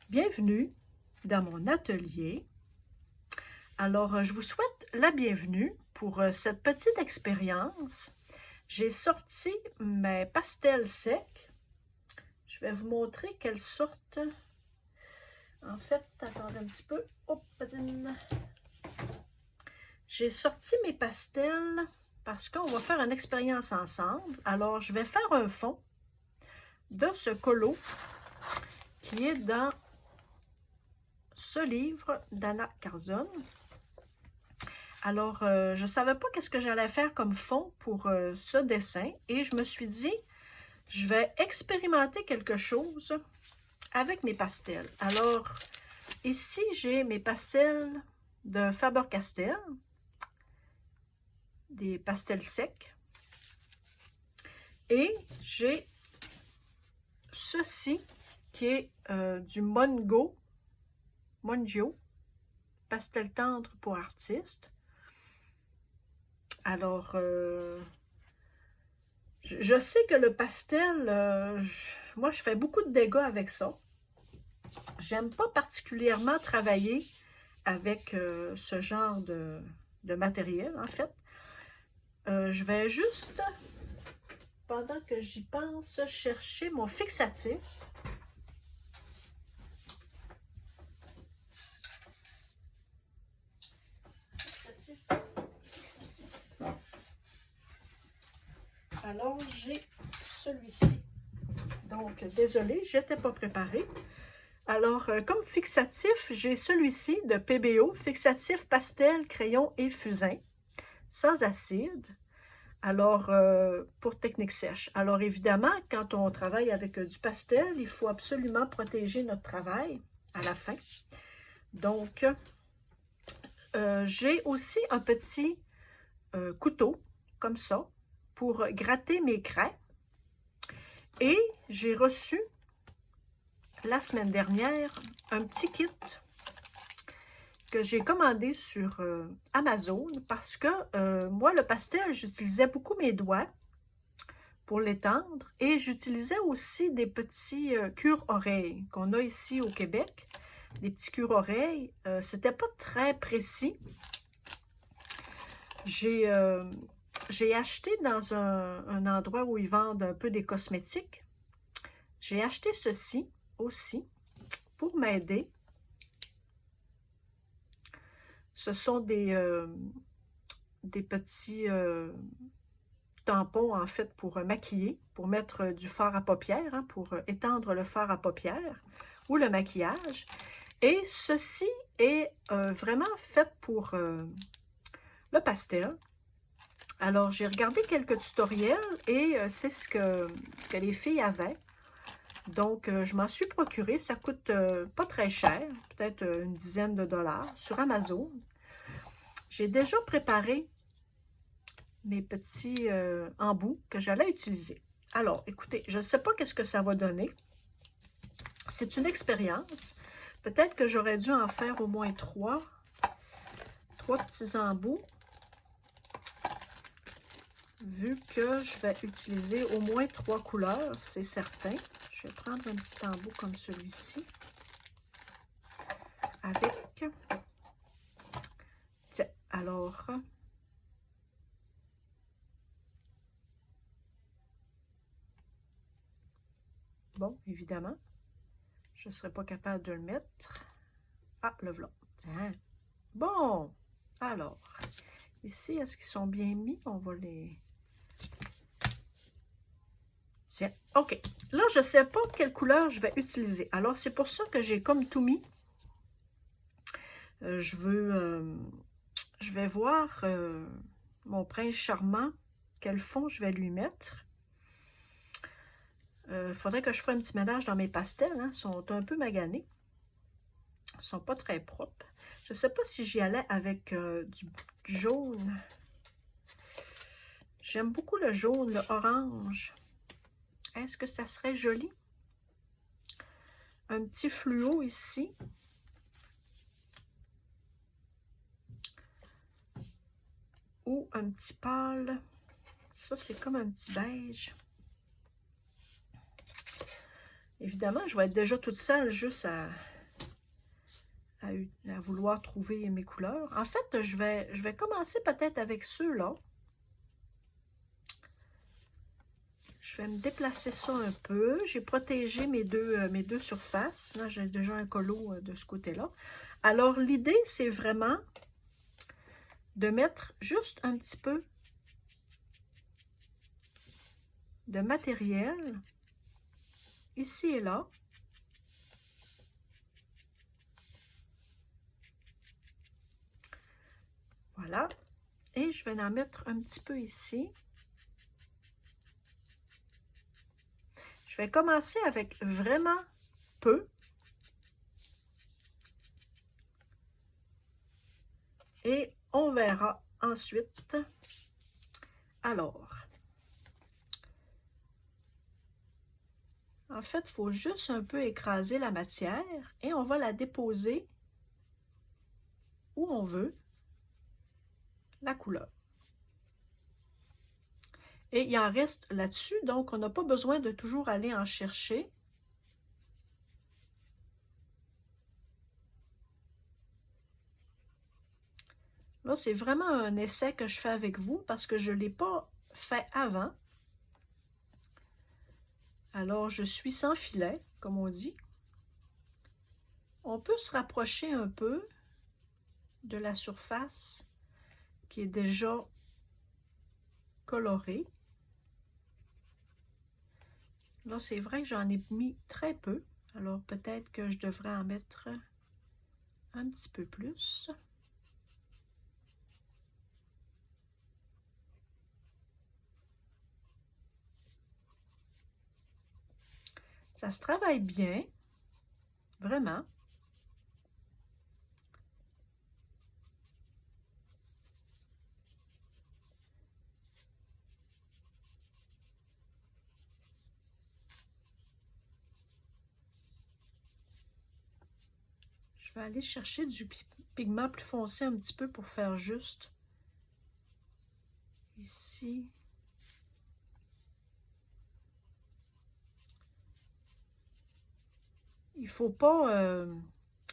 Bienvenue dans mon atelier. Alors, je vous souhaite la bienvenue pour cette petite expérience. J'ai sorti mes pastels secs. Je vais vous montrer quelle sorte. En fait, attendez un petit peu. Hop, j'ai sorti mes pastels parce qu'on va faire une expérience ensemble. Alors, je vais faire un fond de ce colo qui est dans ce livre d'Anna Carzone. Alors, je ne savais pas qu'est-ce que j'allais faire comme fond pour ce dessin et je me suis dit, je vais expérimenter quelque chose avec mes pastels. Alors, ici, j'ai mes pastels de Faber-Castell, des pastels secs. Et j'ai ceci qui est du Mongio, pastel tendre pour artistes. Alors, je sais que le pastel, moi je fais beaucoup de dégâts avec ça. J'aime pas particulièrement travailler avec ce genre de matériel en fait. Je vais juste, pendant que j'y pense, chercher mon fixatif. Alors, j'ai celui-ci. Donc, désolé, je n'étais pas préparée. Alors, comme fixatif, j'ai celui-ci de PBO, fixatif pastel, crayon et fusain, sans acide. Alors, pour technique sèche. Alors, évidemment, quand on travaille avec du pastel, il faut absolument protéger notre travail à la fin. Donc, j'ai aussi un petit couteau, comme ça, pour gratter mes craies. Et j'ai reçu, la semaine dernière, un petit kit que j'ai commandé sur Amazon parce que moi, le pastel, j'utilisais beaucoup mes doigts pour l'étendre et j'utilisais aussi des petits cure-oreilles qu'on a ici au Québec. Des petits cure-oreilles, c'était pas très précis. J'ai acheté dans un endroit où ils vendent un peu des cosmétiques. J'ai acheté ceci aussi pour m'aider. Ce sont des petits tampons, en fait, pour maquiller, pour mettre du fard à paupières, hein, pour étendre le fard à paupières ou le maquillage. Et ceci est vraiment fait pour le pastel. Alors, j'ai regardé quelques tutoriels et c'est ce que les filles avaient. Donc, je m'en suis procuré. Ça coûte pas très cher, peut-être une dizaine de dollars sur Amazon. J'ai déjà préparé mes petits embouts que j'allais utiliser. Alors, écoutez, je ne sais pas qu'est-ce que ça va donner. C'est une expérience. Peut-être que j'aurais dû en faire au moins trois petits embouts, vu que je vais utiliser au moins 3 couleurs, c'est certain. Je vais prendre un petit embout comme celui-ci, avec... Tiens, alors... Bon, évidemment, je ne serais pas capable de le mettre. Ah, le voilà. Tiens. Bon, alors, ici, est-ce qu'ils sont bien mis? On va les... Tiens, OK. Là, je ne sais pas quelle couleur je vais utiliser. Alors, c'est pour ça que j'ai comme tout mis. Je vais voir mon prince charmant, quel fond je vais lui mettre. Il faudrait que je fasse un petit ménage dans mes pastels. Hein, ils sont un peu maganés. Ils ne sont pas très propres. Je ne sais pas si j'y allais avec du jaune. J'aime beaucoup le jaune, le orange. Est-ce que ça serait joli? Un petit fluo ici. Ou un petit pâle. Ça, c'est comme un petit beige. Évidemment, je vais être déjà toute seule juste à à vouloir trouver mes couleurs. En fait, je vais commencer peut-être avec ceux-là. Je vais me déplacer ça un peu. J'ai protégé mes deux surfaces. Là, j'ai déjà un colo de ce côté-là. Alors, l'idée, c'est vraiment de mettre juste un petit peu de matériel ici et là. Voilà. Et je vais en mettre un petit peu ici. Je vais commencer avec vraiment peu. Et on verra ensuite. Alors, en fait, il faut juste un peu écraser la matière et on va la déposer où on veut la couleur. Et il en reste là-dessus, donc on n'a pas besoin de toujours aller en chercher. Là, c'est vraiment un essai que je fais avec vous parce que je ne l'ai pas fait avant. Alors, je suis sans filet, comme on dit. On peut se rapprocher un peu de la surface qui est déjà colorée. Là, c'est vrai que j'en ai mis très peu. Alors, peut-être que je devrais en mettre un petit peu plus. Ça se travaille bien, vraiment. Je vais aller chercher du pigment plus foncé un petit peu pour faire juste ici. Il ne faut pas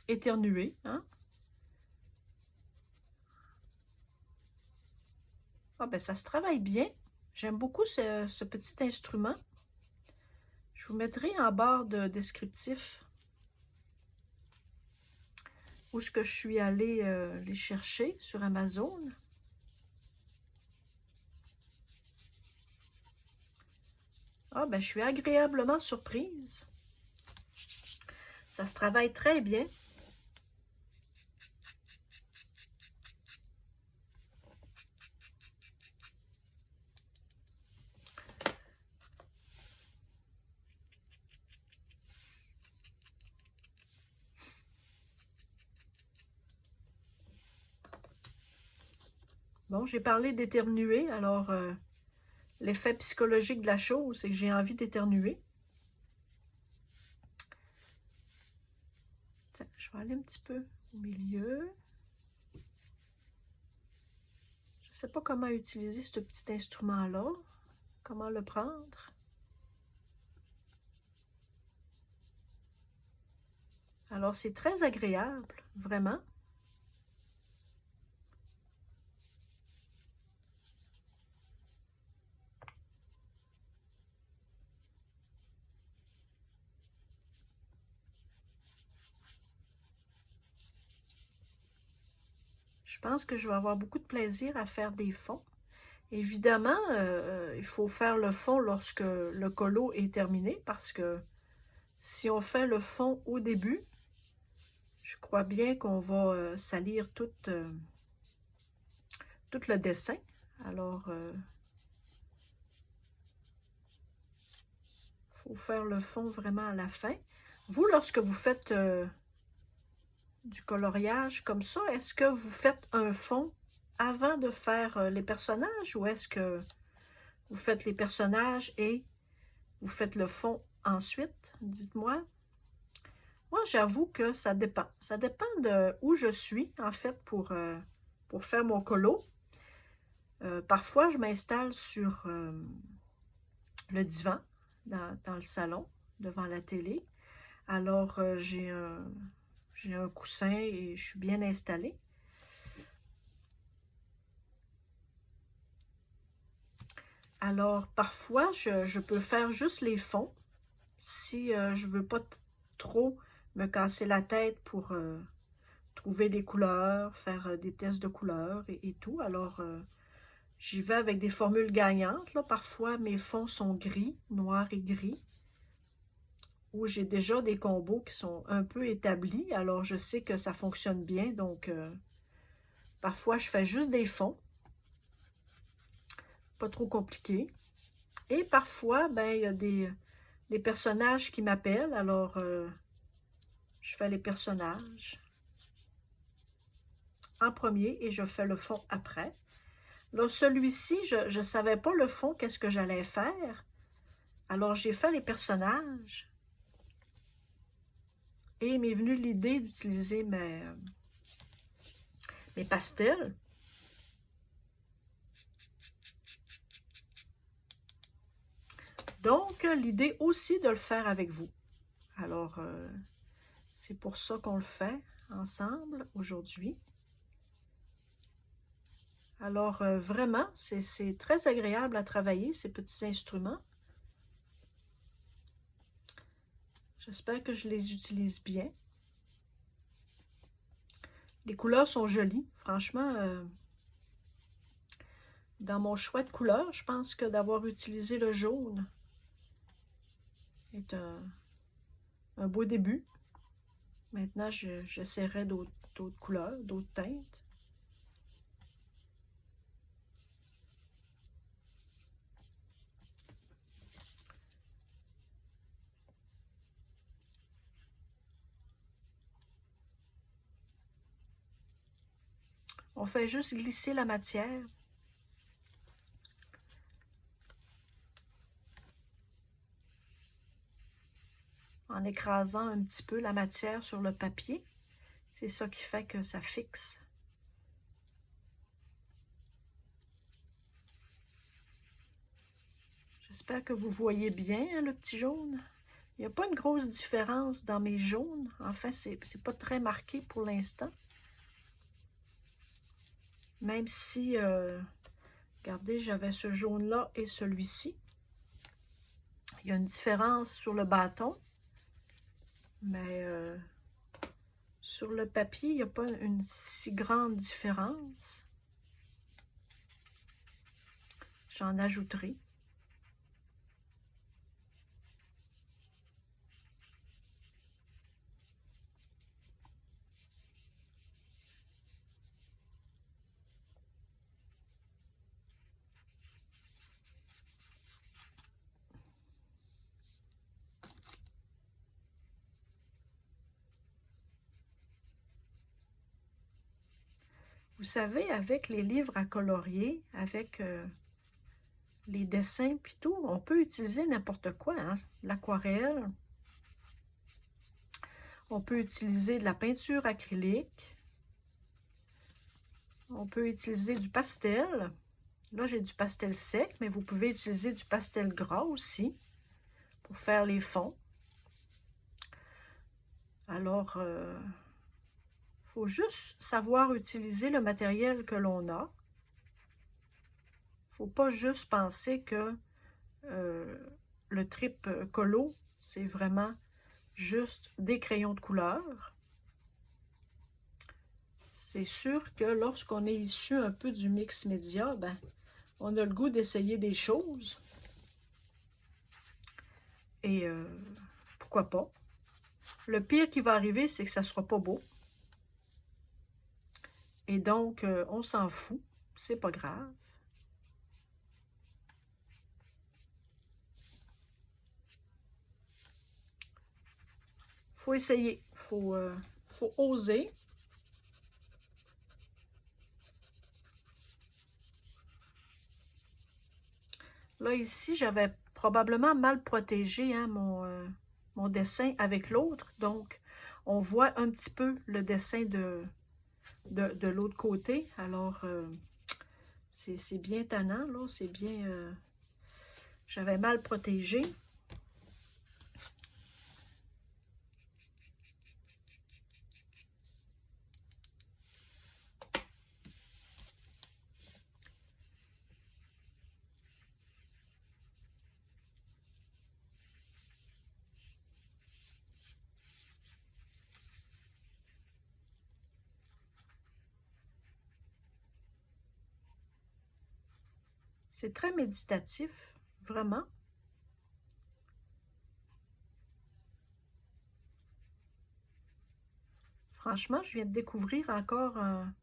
éternuer, hein? Ah ben ça se travaille bien. J'aime beaucoup ce petit instrument. Je vous mettrai en barre de descriptif où est-ce que je suis allée les chercher sur Amazon. Ah ben je suis agréablement surprise. Ça se travaille très bien. Bon, j'ai parlé d'éternuer, alors l'effet psychologique de la chose, c'est que j'ai envie d'éternuer. Je vais aller un petit peu au milieu. Je ne sais pas comment utiliser ce petit instrument-là, comment le prendre. Alors, c'est très agréable, vraiment. Je pense que je vais avoir beaucoup de plaisir à faire des fonds. Évidemment, il faut faire le fond lorsque le colo est terminé parce que si on fait le fond au début, je crois bien qu'on va salir tout le dessin. Alors, il faut faire le fond vraiment à la fin. Vous, lorsque vous faites du coloriage comme ça, est-ce que vous faites un fond avant de faire les personnages ou est-ce que vous faites les personnages et vous faites le fond ensuite? Dites-moi. Moi, j'avoue que ça dépend. Ça dépend de où je suis, en fait, pour faire mon colo. Parfois, je m'installe sur le divan dans le salon, devant la télé. Alors, j'ai J'ai un coussin et je suis bien installée. Alors, parfois, je peux faire juste les fonds si je veux pas trop me casser la tête pour trouver des couleurs, faire des tests de couleurs et tout. Alors, j'y vais avec des formules gagnantes. Là. Parfois, mes fonds sont gris, noirs et gris, où j'ai déjà des combos qui sont un peu établis. Alors, je sais que ça fonctionne bien. Donc, parfois, je fais juste des fonds, pas trop compliqué. Et parfois, ben, il y a des personnages qui m'appellent. Alors, je fais les personnages en premier et je fais le fond après. Là, celui-ci, je ne savais pas le fond, qu'est-ce que j'allais faire. Alors, j'ai fait les personnages. Et il m'est venu l'idée d'utiliser mes pastels. Donc, l'idée aussi de le faire avec vous. Alors, c'est pour ça qu'on le fait ensemble aujourd'hui. Alors, vraiment, c'est très agréable à travailler, ces petits instruments. J'espère que je les utilise bien. Les couleurs sont jolies. Franchement, dans mon choix de couleurs, je pense que d'avoir utilisé le jaune est un beau début. Maintenant, j'essaierai d'autres couleurs, d'autres teintes. On fait juste glisser la matière. En écrasant un petit peu la matière sur le papier. C'est ça qui fait que ça fixe. J'espère que vous voyez bien hein, le petit jaune. Il n'y a pas une grosse différence dans mes jaunes. Enfin, c'est pas très marqué pour l'instant. Même si, regardez, j'avais ce jaune-là et celui-ci. Il y a une différence sur le bâton. Mais sur le papier, il n'y a pas une si grande différence. J'en ajouterai. Vous savez, avec les livres à colorier, avec les dessins puis tout, on peut utiliser n'importe quoi. Hein? L'aquarelle. On peut utiliser de la peinture acrylique. On peut utiliser du pastel. Là, j'ai du pastel sec, mais vous pouvez utiliser du pastel gras aussi pour faire les fonds. Alors, faut juste savoir utiliser le matériel que l'on a. Faut pas juste penser que le trip colo, c'est vraiment juste des crayons de couleur. C'est sûr que lorsqu'on est issu un peu du mix média, ben, on a le goût d'essayer des choses. Et pourquoi pas? Le pire qui va arriver, c'est que ça ne sera pas beau. Et donc, on s'en fout. C'est pas grave. Faut essayer. Faut oser. Là, ici, j'avais probablement mal protégé hein, mon dessin avec l'autre. Donc, on voit un petit peu le dessin de l'autre côté. Alors, c'est bien tannant, là. C'est bien... j'avais mal protégé. C'est très méditatif, vraiment. Franchement, je viens de découvrir encore un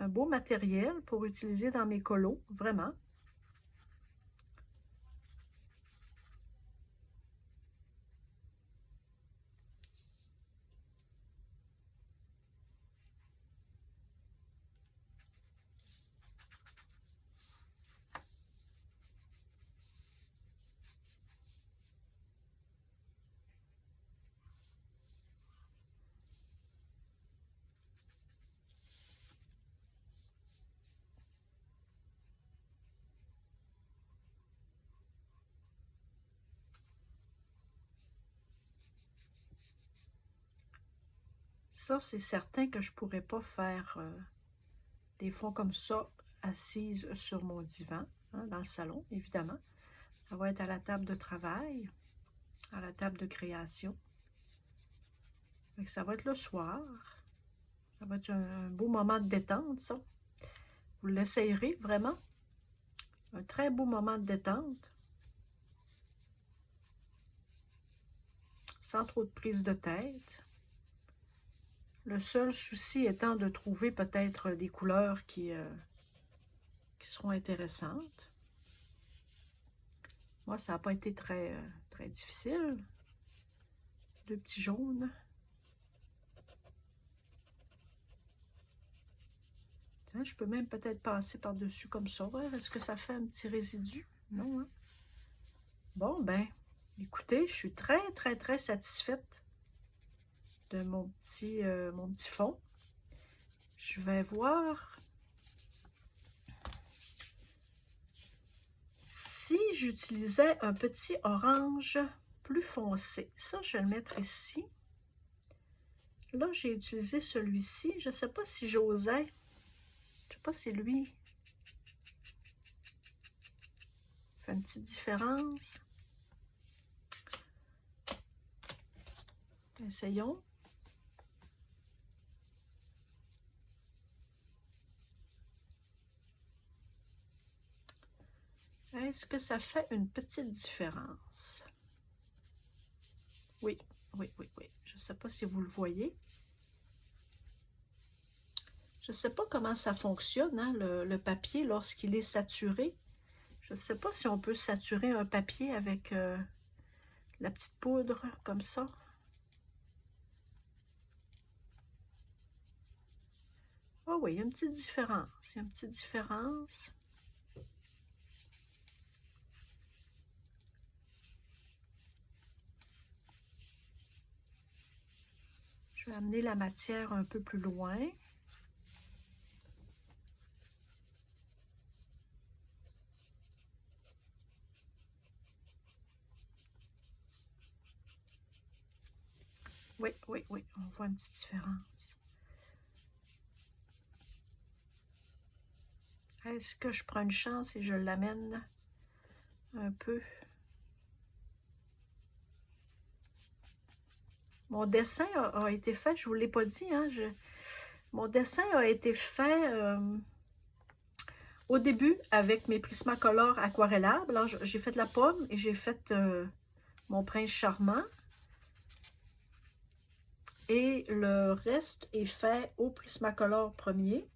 beau matériel pour utiliser dans mes colos, vraiment. Ça, c'est certain que je ne pourrais pas faire des fonds comme ça, assise sur mon divan, hein, dans le salon, évidemment. Ça va être à la table de travail, à la table de création. Donc, ça va être le soir. Ça va être un beau moment de détente, ça. Vous l'essayerez, vraiment. Un très beau moment de détente. Sans trop de prise de tête. Le seul souci étant de trouver peut-être des couleurs qui seront intéressantes. Moi, ça n'a pas été très, très difficile. Deux petits jaunes. Tiens, je peux même peut-être passer par-dessus comme ça. Est-ce que ça fait un petit résidu? Non, hein? Bon, ben, écoutez, je suis très, très, très satisfaite de mon petit fond. Je vais voir si j'utilisais un petit orange plus foncé. Ça, je vais le mettre ici. Là, j'ai utilisé celui-ci. Je ne sais pas si j'osais. Je ne sais pas si lui fait une petite différence. Essayons. Est-ce que ça fait une petite différence? Oui, oui, oui, oui. Je ne sais pas si vous le voyez. Je ne sais pas comment ça fonctionne, hein, le papier, lorsqu'il est saturé. Je ne sais pas si on peut saturer un papier avec la petite poudre, comme ça. Oh oui, il y a une petite différence. Il y a une petite différence. Je vais amener la matière un peu plus loin. Oui, oui, oui, on voit une petite différence. Est-ce que je prends une chance et je l'amène un peu? Mon dessin a été fait, je ne vous l'ai pas dit, hein, mon dessin a été fait au début avec mes Prismacolor aquarellables. Alors, j'ai fait la pomme et j'ai fait mon prince charmant. Et le reste est fait au Prismacolor premier.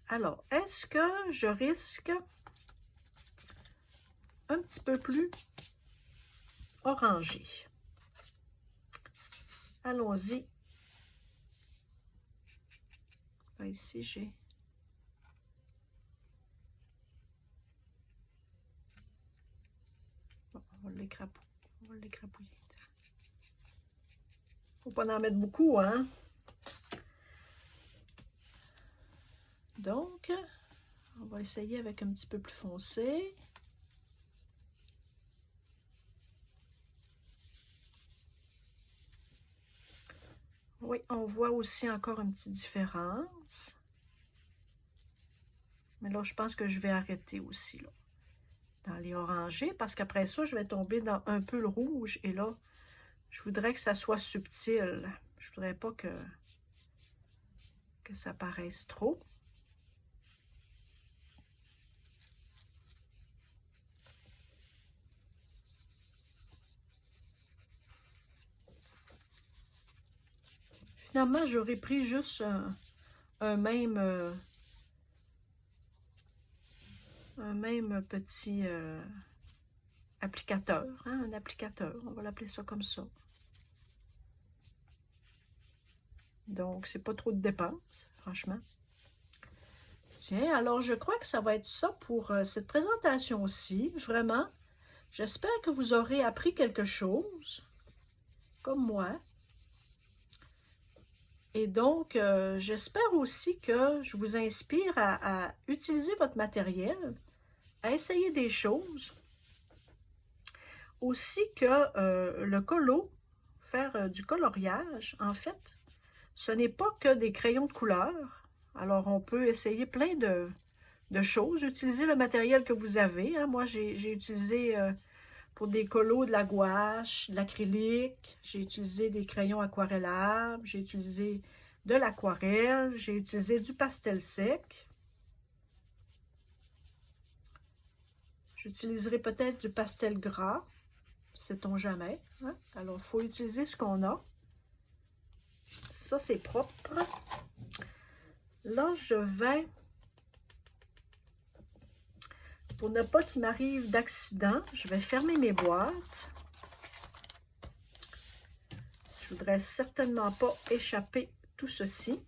Alors, est-ce que je risque un petit peu plus orangé? Allons-y. Ici, j'ai... Bon, on va l'écrapouiller. Faut pas en mettre beaucoup, hein? Donc, on va essayer avec un petit peu plus foncé. Oui, on voit aussi encore une petite différence. Mais là, je pense que je vais arrêter aussi, là. dans les orangés, parce qu'après ça, je vais tomber dans un peu le rouge. Et là, je voudrais que ça soit subtil. Je voudrais pas que ça paraisse trop. Finalement, j'aurais pris juste un même petit applicateur, hein, un applicateur, on va l'appeler ça comme ça. Donc, c'est pas trop de dépenses, franchement. Tiens, alors je crois que ça va être ça pour cette présentation-ci, vraiment. J'espère que vous aurez appris quelque chose, comme moi. Et donc, j'espère aussi que je vous inspire à utiliser votre matériel, à essayer des choses. Aussi que le colo, faire du coloriage, en fait, ce n'est pas que des crayons de couleur. Alors, on peut essayer plein de choses, utiliser le matériel que vous avez. Hein. Moi, j'ai utilisé pour des colos de la gouache, de l'acrylique, j'ai utilisé des crayons aquarellables, j'ai utilisé de l'aquarelle, j'ai utilisé du pastel sec. J'utiliserai peut-être du pastel gras, sait-on jamais. Hein? Alors, il faut utiliser ce qu'on a. Ça, c'est propre. Là, je vais, pour ne pas qu'il m'arrive d'accident, je vais fermer mes boîtes. Je voudrais certainement pas échapper tout ceci.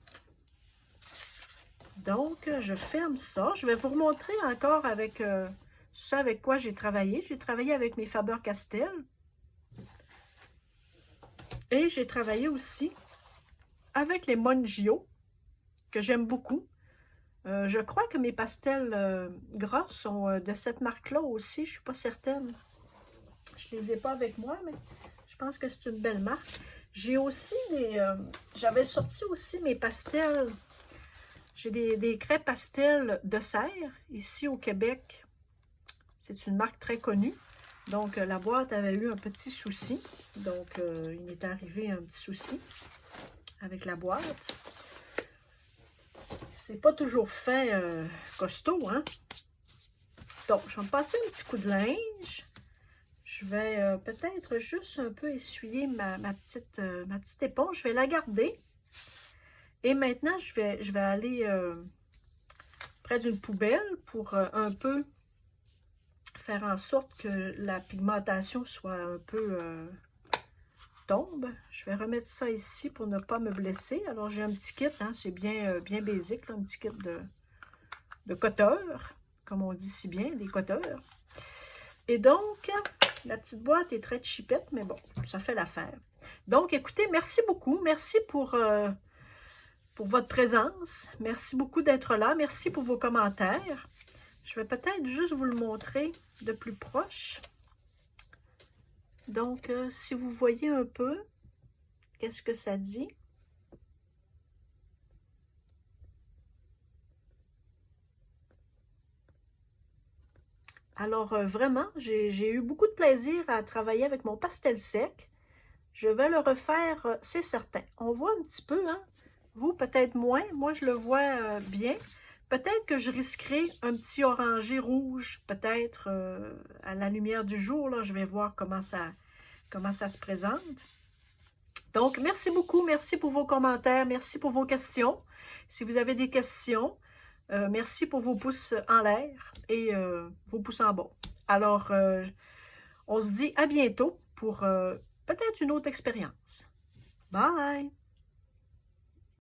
Donc, je ferme ça. Je vais vous remontrer encore avec ça avec quoi j'ai travaillé. J'ai travaillé avec mes Faber-Castell. Et j'ai travaillé aussi avec les Mongio, que j'aime beaucoup. Je crois que mes pastels gras sont de cette marque-là aussi. Je ne suis pas certaine. Je ne les ai pas avec moi, mais je pense que c'est une belle marque. J'ai aussi j'avais sorti aussi mes pastels. J'ai des crêpes pastels de serre ici au Québec. C'est une marque très connue. Donc, la boîte avait eu un petit souci. Donc, il m'est arrivé un petit souci avec la boîte. C'est pas toujours fait costaud, hein? Donc, je vais me passer un petit coup de linge. Je vais peut-être juste un peu essuyer ma petite éponge. Je vais la garder. Et maintenant, je vais aller près d'une poubelle pour un peu faire en sorte que la pigmentation soit un peu tombe. Je vais remettre ça ici pour ne pas me blesser. Alors, j'ai un petit kit, hein, c'est bien basique, là, un petit kit de coteurs, comme on dit si bien, des coteurs. Et donc, la petite boîte est très chipette, mais bon, ça fait l'affaire. Donc, écoutez, merci beaucoup. Merci pour votre présence. Merci beaucoup d'être là. Merci pour vos commentaires. Je vais peut-être juste vous le montrer de plus proche. Donc, si vous voyez un peu, qu'est-ce que ça dit? Alors, vraiment, j'ai eu beaucoup de plaisir à travailler avec mon pastel sec. Je vais le refaire, c'est certain. On voit un petit peu, hein? Vous, peut-être moins. Moi, je le vois bien. Peut-être que je risquerai un petit orangé rouge, peut-être à la lumière du jour. Là, je vais voir comment ça se présente. Donc, merci beaucoup. Merci pour vos commentaires. Merci pour vos questions. Si vous avez des questions, merci pour vos pouces en l'air et vos pouces en bas. Alors, on se dit à bientôt pour peut-être une autre expérience. Bye!